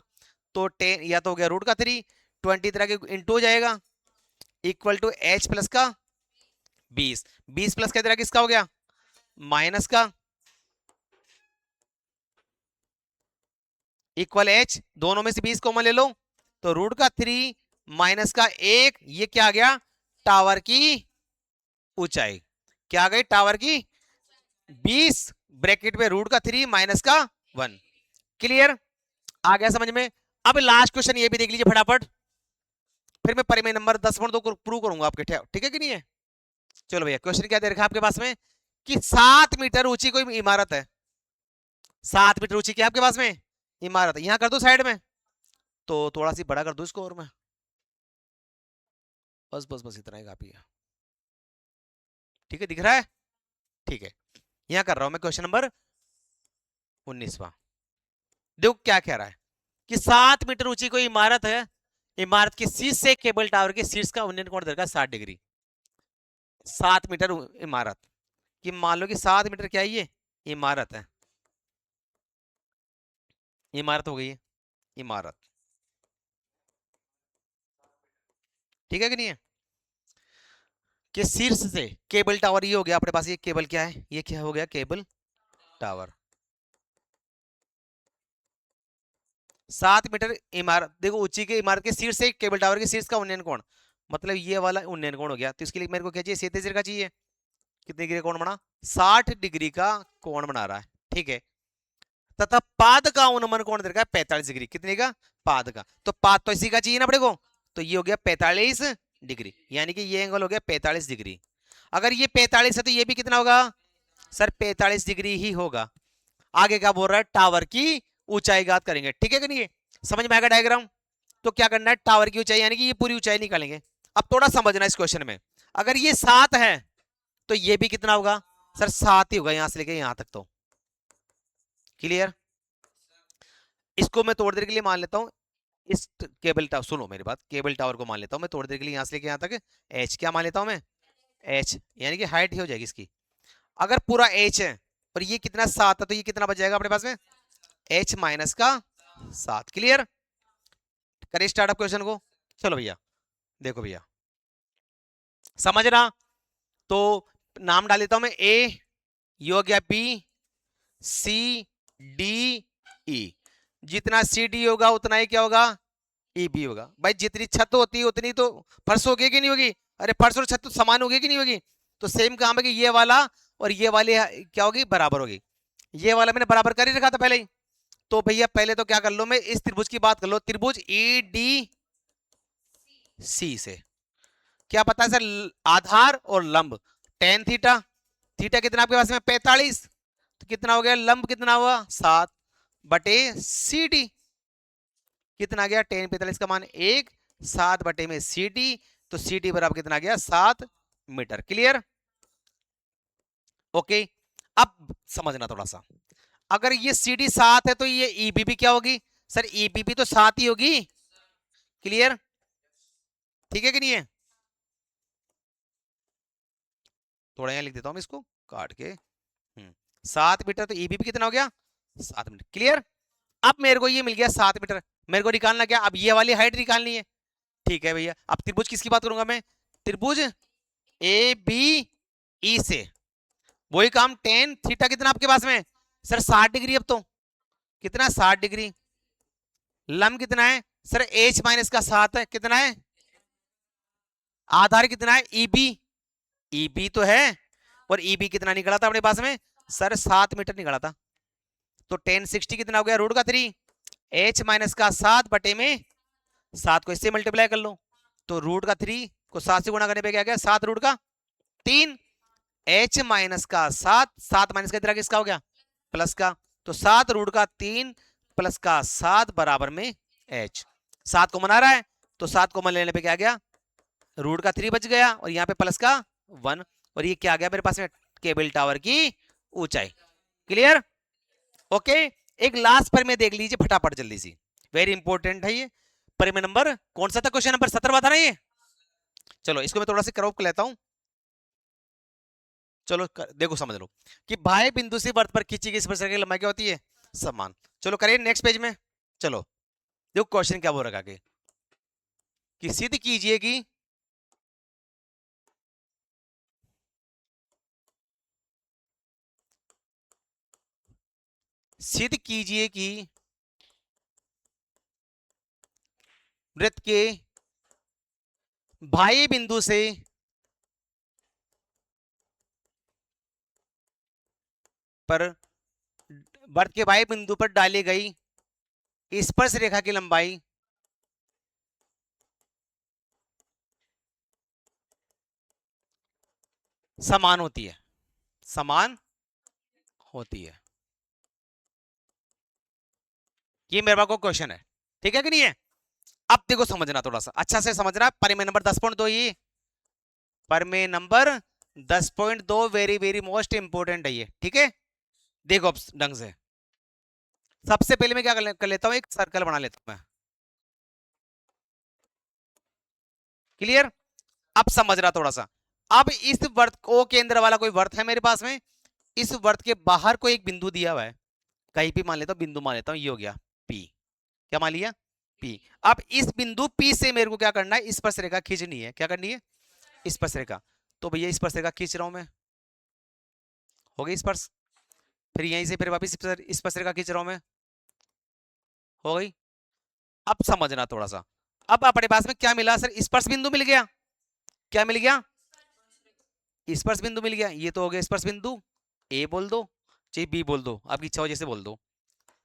तो 10 या तो हो गया रूट का 3, 20 तरह के इंटू हो जाएगा इक्वल टू एच प्लस का 20, 20 प्लस का तरह किसका हो गया, माइनस का, इक्वल एच, दोनों में से 20 कॉमन ले लो, तो रूट का 3 माइनस का 1, ये क्या आ गया, टावर की ऊंचाई, क्या आ गई टावर की 20 ब्रैकेट में रूट का 3 माइनस का 1। क्लियर, आ गया समझ में। अब लास्ट क्वेश्चन ये भी देख लीजिए फटाफट, फिर मैं परिमेय नंबर 10 तो प्रूव करूंगा आपके, ठीक है कि नहीं है। चलो भैया क्वेश्चन क्या दे रखा है आपके पास में कि 7 मीटर ऊंची कोई इमारत है, 7 मीटर ऊंची क्या आपके पास में इमारत है, यहां कर दो साइड में, तो थोड़ा सी बड़ा कर दो इसको और मैं, बस बस बस इतना ही काफी है, ठीक है दिख रहा है, ठीक है। यहां कर रहा हूं मैं क्वेश्चन नंबर 19वां, देखो क्या कह रहा है कि 7 मीटर ऊंची कोई इमारत है, इमारत के शीर्ष से केबल टावर के शीर्ष का उन्नयन कोण दरका 60 डिग्री। 7 मीटर इमारत कि मान लो कि 7 मीटर क्या है, ये इमारत है, इमारत हो गई है इमारत, ठीक है कि नहीं है, कि शीर्ष से केबल टावर ये हो गया अपने पास, ये केबल क्या है, ये क्या हो गया केबल टावर। 7 मीटर इमारत, देखो ऊंची के इमारत के शीर्ष से केबल टावर के शीर्ष का उन्नयन कोण, मतलब ये वाला उन्नयन कोण हो गया, तो इसके लिए मेरे को क्या चाहिए, क्षैतिज रेखा चाहिए, कितने डिग्री कोण बना, 60 डिग्री का कोण बना रहा है, ठीक है। तथा पाद का उन्नयन कोण दे रखा है 45 डिग्री, कितने का, पाद का, तो पाद तो इसी का चाहिए ना अपने को, तो ये हो गया 45 डिग्री, यानी कि ये एंगल हो गया 45 डिग्री। अगर ये 45 है तो ये भी कितना होगा सर, 45 डिग्री ही होगा। आगे क्या बोल रहा है, टावर की ऊंचाई ज्ञात करेंगे, ठीक है कि नहीं, समझ में आएगा डायग्राम। तो क्या करना है, टावर की ऊंचाई यानी कि ये पूरी ऊंचाई निकालेंगे। अब थोड़ा समझना इस क्वेश्चन में, अगर ये 7 है तो ये भी कितना होगा सर, 7 ही होगा यहां से लेके यहां तक, तो क्लियर। इसको मैं थोड़ी देर के लिए मान लेता हूं, इस केबल टावर, सुनो मेरी बात, केबल टावर को मान लेता हूं मैं थोड़ी देर के लिए यहां से लेके यहां तक, एच क्या मान लेता हूं मैं, एच यानी कि हाइट ही हो जाएगी इसकी। अगर पूरा एच है और ये कितना 7 है, तो ये कितना बच जाएगा अपने पास में, एच माइनस का 7। क्लियर, करें स्टार्ट अप क्वेश्चन को। चलो भैया देखो भैया समझना, तो नाम डाल देता हूं मैं, ए, ये हो गया बी, सी, डी, ई, जितना सी डी होगा उतना ही क्या होगा, ई बी होगा। भाई जितनी छत होती है उतनी तो फर्श होगी कि नहीं होगी, अरे फर्श और छत तो समान होगी कि नहीं होगी, तो सेम काम है कि ये वाला और ये वाली क्या होगी, बराबर होगी। ये वाला मैंने बराबर कर ही रखा था पहले ही, तो भैया पहले तो क्या कर लो, मैं इस त्रिभुज की बात कर लो, त्रिभुज ई डी सी से क्या पता है सर, आधार और लंब टेन थीटा, थीटा कितना आपके पास में 45, तो कितना हो गया, लंब कितना हुआ 7 बटे सी डी, कितना गया टेन 45 का मान 1, 7 बटे में सी डी, तो सी डी बराबर कितना गया 7 मीटर। Clear, okay. अब समझना थोड़ा सा, अगर ये सी डी 7 है तो ये ईबी भी क्या होगी सर, ईबी भी तो 7 ही होगी। क्लियर, ठीक है कि नहीं है, थोड़ा यहां लिख देता हूं मैं इसको काट के, 7 मीटर, तो ईबी भी कितना हो गया 7 मीटर। क्लियर, अब मेरे को ये मिल गया 7 मीटर, मेरे को निकालना क्या, अब ये वाली हाइट निकालनी है, ठीक है भैया। अब त्रिभुज किसकी बात करूंगा मैं, त्रिभुज ए बी ई से वही काम, टेन थीटा कितना आपके पास में सर 60 डिग्री, अब तो कितना 60 डिग्री, लंब कितना है सर, एच माइनस का 7 है, कितना है, आधार कितना है ईबी, ईबी तो है, और ईबी कितना निकला था अपने पास में सर 7 मीटर निकला था, तो टेन 60 कितना हो गया, रूट का 3, एच माइनस का 7 बटे में 7 को इससे मल्टीप्लाई कर लो, तो रूट का 3 को 7 से गुणा करने पे क्या गया 7 रूट का 3, h माइनस का 7, 7 माइनस का इधर किसका हो गया, प्लस का, तो 7 रूट का 3 प्लस का 7 बराबर में h। 7 कॉमन आ रहा है, तो 7 कॉमन लेने पे क्या आ गया, रूट का 3 बच गया, और यहाँ पे प्लस का 1, और ये क्या आ गया मेरे पास में, केबल टावर की ऊंचाई। Clear, okay. एक लास्ट पर में देख लीजिए फटाफट जल्दी सी, वेरी इंपॉर्टेंट है ये। परिमेय नंबर कौन सा था, क्वेश्चन नंबर 17 था ना ये। चलो इसको मैं थोड़ा सा क्रॉप कर लेता हूं। चलो देखो समझ लो कि बाह्य बिंदु से वृत्त पर खींची गई स्पर्शरेखा की लंबाई क्या होती है, समान। चलो करिए नेक्स्ट पेज में। चलो देखो क्वेश्चन क्या बोल रखा है कि सिद्ध कीजिए कि सिद्ध कीजिए कि वृत्त के बाह्य बिंदु से पर वृत्त के बाह्य बिंदु पर डाली गई स्पर्श रेखा की लंबाई समान होती है, समान होती है। ये मेरे पास को क्वेश्चन है, ठीक है कि नहीं है। अब देखो समझना, थोड़ा सा अच्छा से समझना। परिमेय नंबर 10.2, ये परिमेय number 10.2 very very most important है ये, ठीक है। देखो अब ढंग से, सबसे पहले मैं क्या कर लेता हूं, एक सर्कल बना लेता हूं मैं। क्लियर, अब समझना थोड़ा सा। अब इस वर्त को केंद्र वाला कोई वर्त है मेरे पास में, इस वर्त के बाहर कोई एक बिंदु दिया हुआ है, कहीं भी मान लेता हूं, बिंदु मान लेता हूं, ये हो गया पी। क्या मान लिया, पी। अब इस बिंदु पी से मेरे को क्या करना है, स्पर्श रेखा खींचनी है। क्या करनी है, स्पर्श रेखा। तो भैया स्पर्श रेखा खींच रहा हूं मैं, हो गई स्पर्श। फिर यहीं से फिर वापिस स्पर्श रेखा खींच रहा हूं मैं, हो गई। अब समझना थोड़ा सा, अब अपने पास में क्या मिला सर, स्पर्श बिंदु मिल गया। क्या मिल गया, स्पर्श बिंदु मिल गया। ये तो हो गया स्पर्श बिंदु, ए बोल दो चाहे बी बोल दो, आपकी इच्छा हो जैसे बोल दो।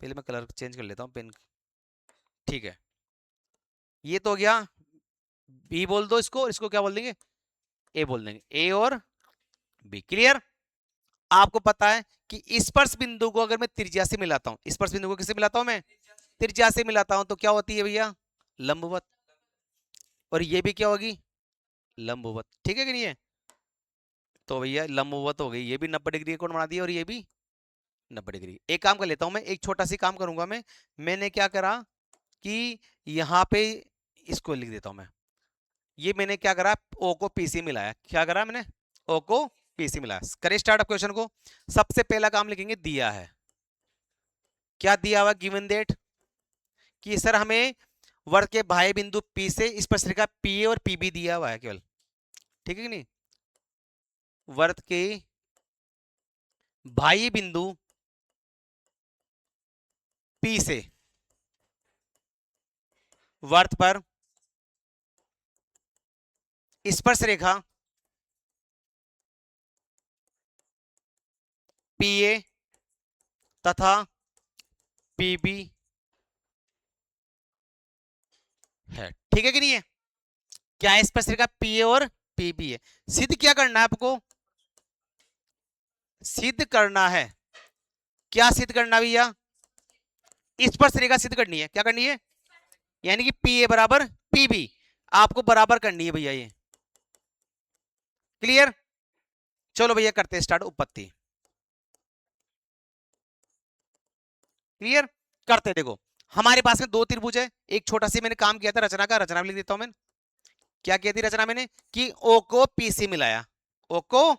पहले मैं कलर चेंज कर लेता हूँ पेन, ठीक है। ये तो हो गया, बी बोल दो इसको, और इसको क्या बोल देंगे, ए बोल देंगे, ए और बी। क्लियर, आपको पता है कि स्पर्श बिंदु को अगर मैं त्रिज्या से मिलाता हूं, स्पर्श बिंदु को किससे मिलाता हूं मैं, त्रिज्या से मिलाता हूं, तो क्या होती है भैया, लंबवत। और ये भी क्या होगी, लंबवत, ठीक है कि नहीं है। तो भैया लंबवत हो गई, ये भी 90 डिग्री कोण बना दिया, और ये भी 90 डिग्री। एक काम कर लेता हूं मैं, एक छोटा सी काम करूंगा मैं। मैंने क्या करा कि यहाँ पे इसको लिख देता हूं मैं, ये मैंने क्या करा, ओ को पी से मिलाया। क्या करा मैंने, ओ को पी से मिलाया। करें स्टार्ट अप क्वेश्चन को। सबसे पहला काम लिखेंगे, दिया है, क्या दिया हुआ, गिवन दैट कि सर हमें वर्ग के बाह्य बिंदु पी से स्पर्श रेखा पी ए और पी बी दिया हुआ है केवल, ठीक है कि नहीं। वर्ग के बाह्य बिंदु पी से वर्त पर स्पर्श रेखा पी ए तथा पी बी है, ठीक है कि नहीं है। क्या है, स्पर्श रेखा पी ए और पी बी है। सिद्ध क्या करना है आपको, सिद्ध करना है, क्या सिद्ध करना भैया, स्पर्श रेखा सिद्ध करनी है। क्या करनी है, यानी कि पी ए बराबर पी बी आपको बराबर करनी है भैया ये। क्लियर, चलो भैया करते हैं स्टार्ट उत्पत्ति। क्लियर, करते देखो। हमारे पास में दो त्रिभुज है, एक छोटा सी मैंने काम किया था रचना का, रचना लिख देता हूं मैं। क्या किया थी रचना मैंने, कि ओ को पी से मिलाया, ओ को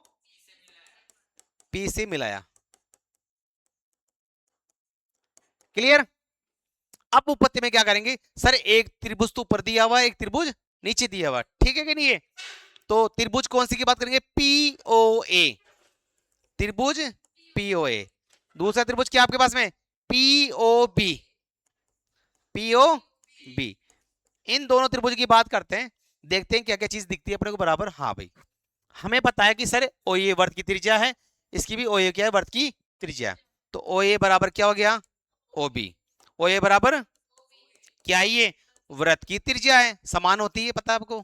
पी से मिलाया। क्लियर, अब उपपत्ति में क्या करेंगे सर, एक त्रिभुज तो ऊपर दिया हुआ है, एक त्रिभुज नीचे दिया हुआ, ठीक है कि नहीं है। तो त्रिभुज कौन सी की बात करेंगे, पीओए, त्रिभुज पीओए। दूसरा त्रिभुज क्या आपके पास में, पीओबी, पीओबी। इन दोनों त्रिभुज की बात करते हैं, देखते हैं क्या क्या चीज दिखती है अपने को बराबर। हाँ भाई, हमें पता है कि सर ओ ए वर्त की त्रिज्या है, इसकी भी ओ ए क्या है, वर्त की त्रिज्या है। तो ओ ए बराबर क्या हो गया, ओ बी। ओ ए बराबर क्या है, ये वृत्त की त्रिज्या है, समान होती है, पता है आपको,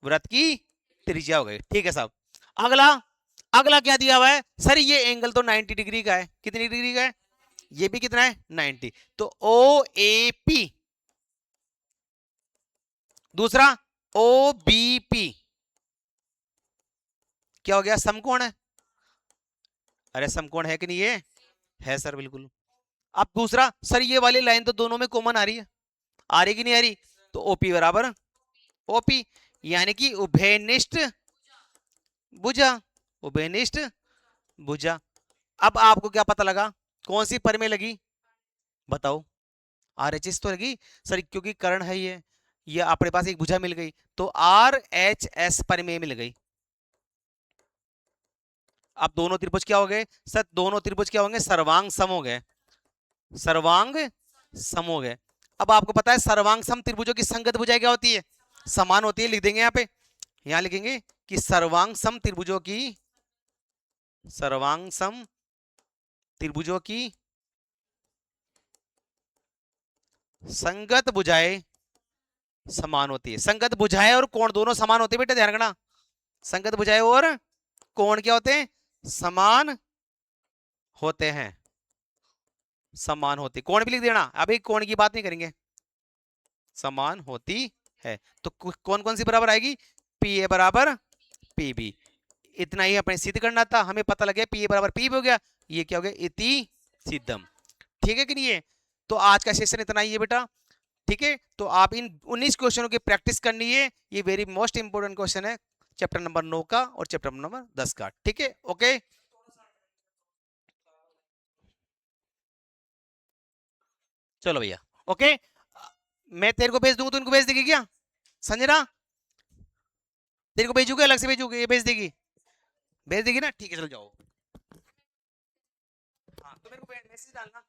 वृत्त की त्रिज्या हो गई, ठीक है साहब। अगला, अगला क्या दिया हुआ है सर, ये एंगल तो 90 डिग्री का है, कितनी डिग्री का है, ये भी कितना है 90, तो ओ ए पी, दूसरा ओ बी पी, क्या हो गया, समकोण है। अरे समकोण है कि नहीं, ये है सर बिल्कुल। अब दूसरा सर, ये वाली लाइन तो दोनों में कॉमन आ रही है, आ रही कि नहीं आ रही, तो ओपी बराबर ओपी, यानी कि उभयनिष्ठ भुजा, उभयनिष्ठ भुजा। अब आपको क्या पता लगा, कौन सी पर में लगी, बताओ, आरएचएस तो लगी सर, क्योंकि कर्ण है ये अपने पास एक भुजा मिल गई, तो आर एच एस पर में मिल गई। अब दोनों त्रिभुज क्या हो गए सर, दोनों त्रिभुज क्या होंगे, सर्वांग सम हो गए, सर्वांग सम हो गए। अब आपको पता है सर्वांग सम त्रिभुजों की संगत भुजाएं क्या होती है, समान होती है, लिख देंगे यहाँ पे, यहाँ लिखेंगे कि सर्वांग सम त्रिभुजों की, सर्वांग सम त्रिभुजों की संगत भुजाएं समान होती है। संगत भुजाएं और कोण दोनों समान होते हैं बेटा, ध्यान रखना, संगत भुजाएं और कोण क्या होते हैं, समान होते हैं, समान होती, कोण भी लिख देना, अभी कोण की बात नहीं करेंगे, समान होती है। तो कौन कौन सी बराबर आएगी, पी ए बराबर पी बी, इतना ही अपने सिद्ध करना था, हमें पता लग गया पी ए बराबर पी बी हो गया, ये क्या हो गया, इति सिद्धम। ठीक है कि नहीं है, तो आज का सेशन इतना ही है बेटा, ठीक है। तो आप इन 19 क्वेश्चनों की प्रैक्टिस करनी है, ये वेरी मोस्ट इंपोर्टेंट क्वेश्चन है चैप्टर नंबर 9 का और चैप्टर नंबर 10 का, ठीक है, ओके। चलो भैया, ओके, मैं तेरे को भेज दूंगा तो इनको भेज देगी क्या संजना, तेरे को भेजूगे अलग से भेजूगे, ये भेज देगी ना, ठीक है चलो जाओ। हाँ तो मेरे को मैसेज डालना।